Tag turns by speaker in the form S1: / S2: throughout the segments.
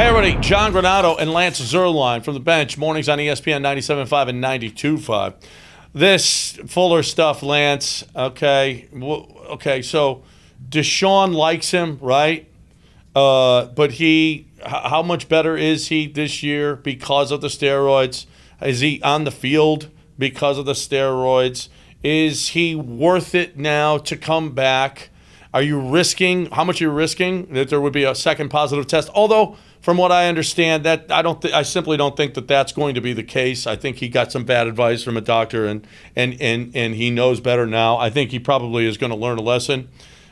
S1: Hey, everybody. John Granato and Lance Zierlein from the bench. Mornings on ESPN 97.5 and 92.5. This Fuller stuff, Lance. Okay. So Deshaun likes him, right? But how much better is he this year because of the steroids? Is he on the field because of the steroids? Is he worth it now to come back? Are you risking? How much are you risking that there would be a second positive test? Although, from what I understand, that I simply don't think that that's going to be the case. I think he got some bad advice from a doctor, and he knows better now. I think he probably is going to learn a lesson.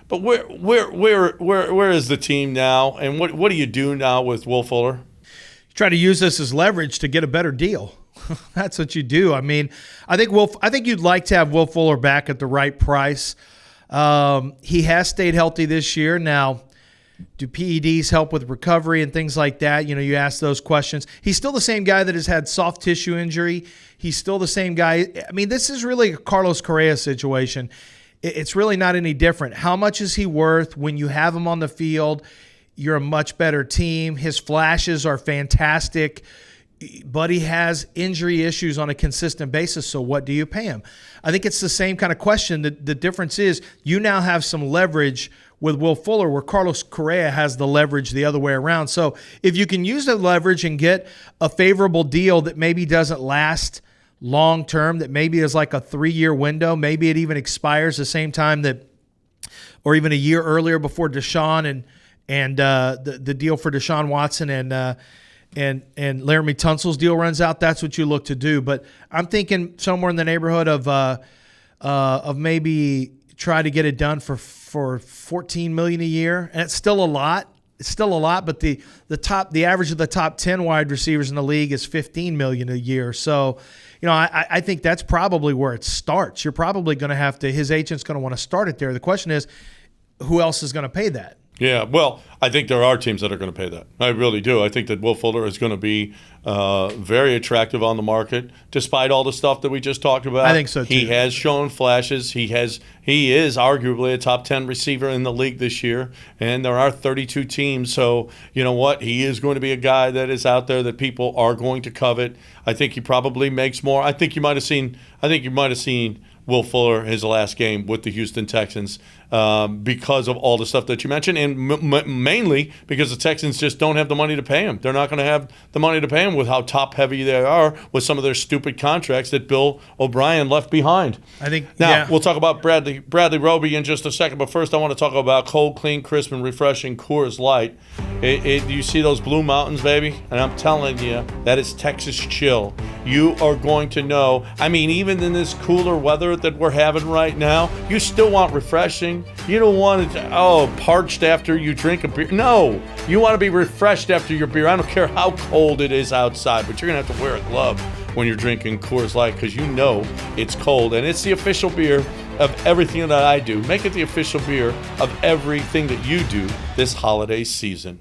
S1: But where is the team now, and what do you do now with Will Fuller?
S2: You try to use this as leverage to get a better deal. That's what you do. I mean, I think you'd like to have Will Fuller back at the right price. He has stayed healthy this year. Now, do PEDs help with recovery and things like that? You know, you ask those questions. He's still the same guy that has had soft tissue injury. He's still the same guy. I mean, this is really a Carlos Correa situation. It's really not any different. How much is he worth when you have him on the field? You're a much better team. His flashes are fantastic, but he has injury issues on a consistent basis, so what do you pay him? I think it's the same kind of question. The difference is you now have some leverage with Will Fuller where Carlos Correa has the leverage the other way around. So if you can use the leverage and get a favorable deal that maybe doesn't last long term, that maybe is like a 3-year window, maybe it even expires the same time that, or even a year earlier before Deshaun and the deal for Deshaun Watson and Laramie Tunsil's deal runs out, that's what you look to do. But I'm thinking somewhere in the neighborhood of maybe try to get it done for $14 million a year, and it's still a lot. It's still a lot, but the average of the top 10 wide receivers in the league is $15 million a year. So, you know, I think that's probably where it starts. You're probably going to have to. His agent's going to want to start it there. The question is, who else is going to pay that?
S1: Yeah, well, I think there are teams that are going to pay that. I really do. I think that Will Fuller is going to be very attractive on the market, despite all the stuff that we just talked about.
S2: I think so, too.
S1: He has shown flashes. He is arguably a top 10 receiver in the league this year, and there are 32 teams. So, you know what? He is going to be a guy that is out there that people are going to covet. I think he probably makes more. I think you might have seen Will Fuller his last game with the Houston Texans because of all the stuff that you mentioned, and mainly because the Texans just don't have the money to pay him. They're not going to have the money to pay him with how top-heavy they are with some of their stupid contracts that Bill O'Brien left behind.
S2: I think
S1: We'll talk about Bradley Roby in just a second, but first I want to talk about cold, clean, crisp, and refreshing Coors Light. You see those blue mountains, baby? And I'm telling you, that is Texas chill. You are going to know. I mean, even in this cooler weather that we're having right now, you still want refreshing. You don't want it, parched after you drink a beer. No, you want to be refreshed after your beer. I don't care how cold it is outside, but you're going to have to wear a glove when you're drinking Coors Light because you know it's cold. And it's the official beer of everything that I do. Make it the official beer of everything that you do this holiday season.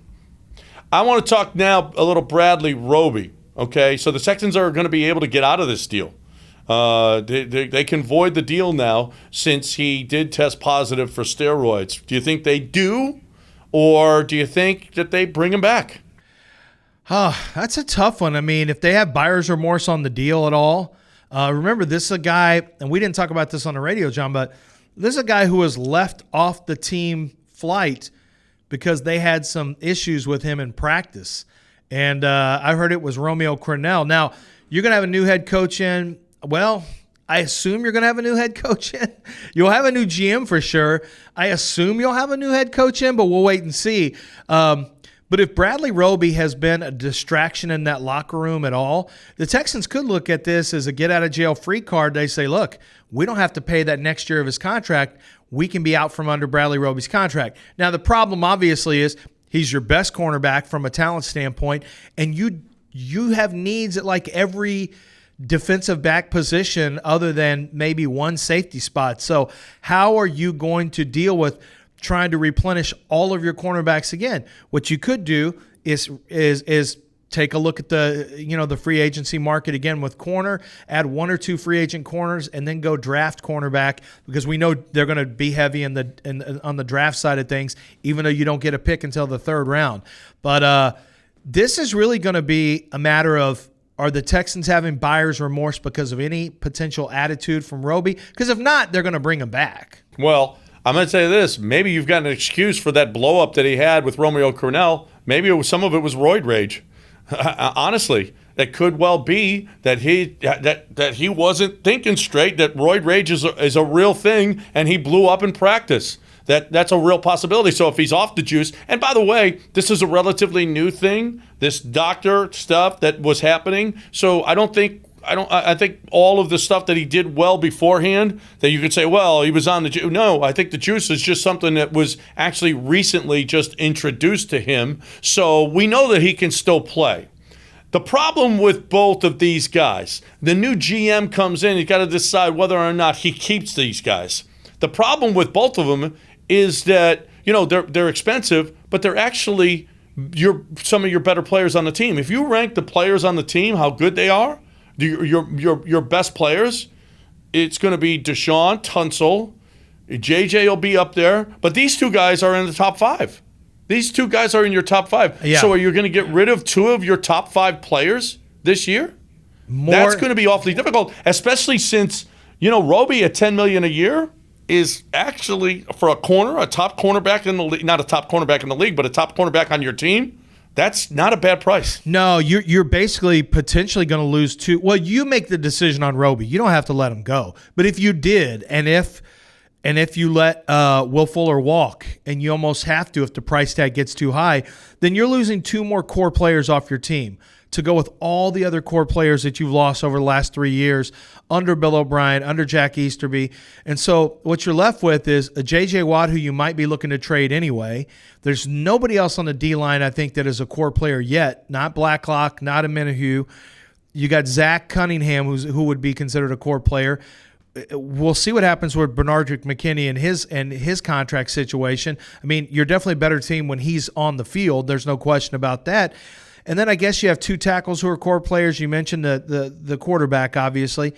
S1: I want to talk now a little Bradley Roby. Okay, so the Texans are going to be able to get out of this deal. They can void the deal now since he did test positive for steroids. Do you think they do, or do you think that they bring him back?
S2: That's a tough one. I mean, if they have buyer's remorse on the deal at all, remember this is a guy, and we didn't talk about this on the radio, John, but this is a guy who was left off the team flight because they had some issues with him in practice. And I heard it was Romeo Crennel. Now, you're going to have a new head coach in. Well, I assume you're going to have a new head coach in. You'll have a new GM for sure. I assume you'll have a new head coach in, but we'll wait and see. But if Bradley Roby has been a distraction in that locker room at all, the Texans could look at this as a get-out-of-jail-free card. They say, look, we don't have to pay that next year of his contract. We can be out from under Bradley Roby's contract. Now, the problem obviously is he's your best cornerback from a talent standpoint, and you have needs at like every defensive back position other than maybe one safety spot. So how are you going to deal with trying to replenish all of your cornerbacks again? What you could do is take a look at the free agency market again with corner, add 1 or 2 free agent corners, and then go draft cornerback because we know they're going to be heavy on the draft side of things, even though you don't get a pick until the 3rd round. But This is really going to be a matter of, are the Texans having buyer's remorse because of any potential attitude from Roby? Because if not, they're going to bring him back.
S1: Well, I'm going to say this. Maybe you've got an excuse for that blow-up that he had with Romeo Cornell. Maybe some of it was roid rage. Honestly, it could well be that he wasn't thinking straight, that roid rage is a real thing, and he blew up in practice. That's a real possibility. So if he's off the juice, and by the way, this is a relatively new thing, this doctor stuff that was happening. So I think all of the stuff that he did well beforehand, that you could say, well, he was on the juice. No, I think the juice is just something that was actually recently just introduced to him. So we know that he can still play. The problem with both of these guys, the new GM comes in, he's got to decide whether or not he keeps these guys. The problem with both of them is that, they're expensive, but they're actually some of your better players on the team. If you rank the players on the team, how good they are, your best players, it's going to be Deshaun, Tunsil, JJ will be up there, but these two guys are in the top 5. These two guys are in your top 5.
S2: Yeah.
S1: So are you going to get rid of 2 of your top 5 players this year? That's going to be awfully difficult, especially since, Roby at $10 million a year is actually, for a top cornerback in the league, not a top cornerback in the league, but a top cornerback on your team. That's not a bad price.
S2: No, you're basically potentially going to lose 2. Well, you make the decision on Roby. You don't have to let him go. But if you did, and if you let Will Fuller walk, and you almost have to if the price tag gets too high, then you're losing 2 more core players off your team to go with all the other core players that you've lost over the last 3 years under Bill O'Brien, under Jack Easterby. And so what you're left with is a J.J. Watt who you might be looking to trade anyway. There's nobody else on the D-line, I think, that is a core player yet. Not Blacklock, not Amenahue. You got Zach Cunningham, who would be considered a core player. We'll see what happens with Bernardrick McKinney and his contract situation. I mean, you're definitely a better team when he's on the field. There's no question about that. And then I guess you have 2 tackles who are core players. You mentioned the quarterback, obviously.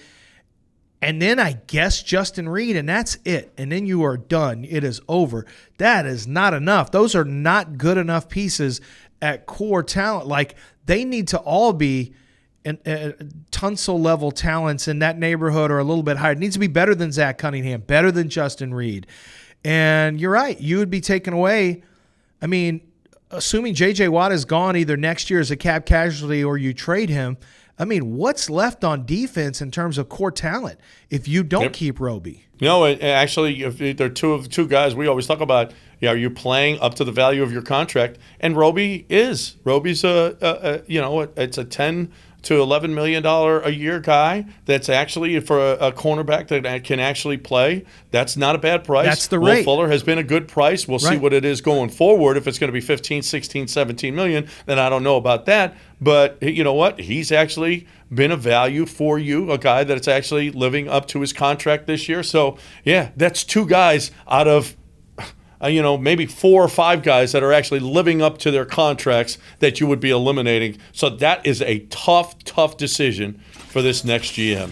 S2: And then I guess Justin Reed, and that's it. And then you are done. It is over. That is not enough. Those are not good enough pieces at core talent. Like, they need to all be Tunsil-level talents in that neighborhood or a little bit higher. It needs to be better than Zach Cunningham, better than Justin Reed. And you're right. You would be taken away. I mean, assuming J.J. Watt is gone either next year as a cap casualty or you trade him, I mean, what's left on defense in terms of core talent if you don't keep Roby?
S1: Actually, if there are two guys we always talk about, are you playing up to the value of your contract? And Roby's it's a $10 to $11 million a year guy that's actually, for a cornerback that can actually play, that's not a bad price.
S2: That's the
S1: Will
S2: rate.
S1: Fuller has been a good price. We'll see what it is going forward. If it's going to be 15, 16, 17 million, then I don't know about that. But you know what? He's actually been a value for you, a guy that's actually living up to his contract this year. So, yeah, that's 2 guys out of maybe 4 or 5 guys that are actually living up to their contracts that you would be eliminating. So that is a tough decision for this next GM.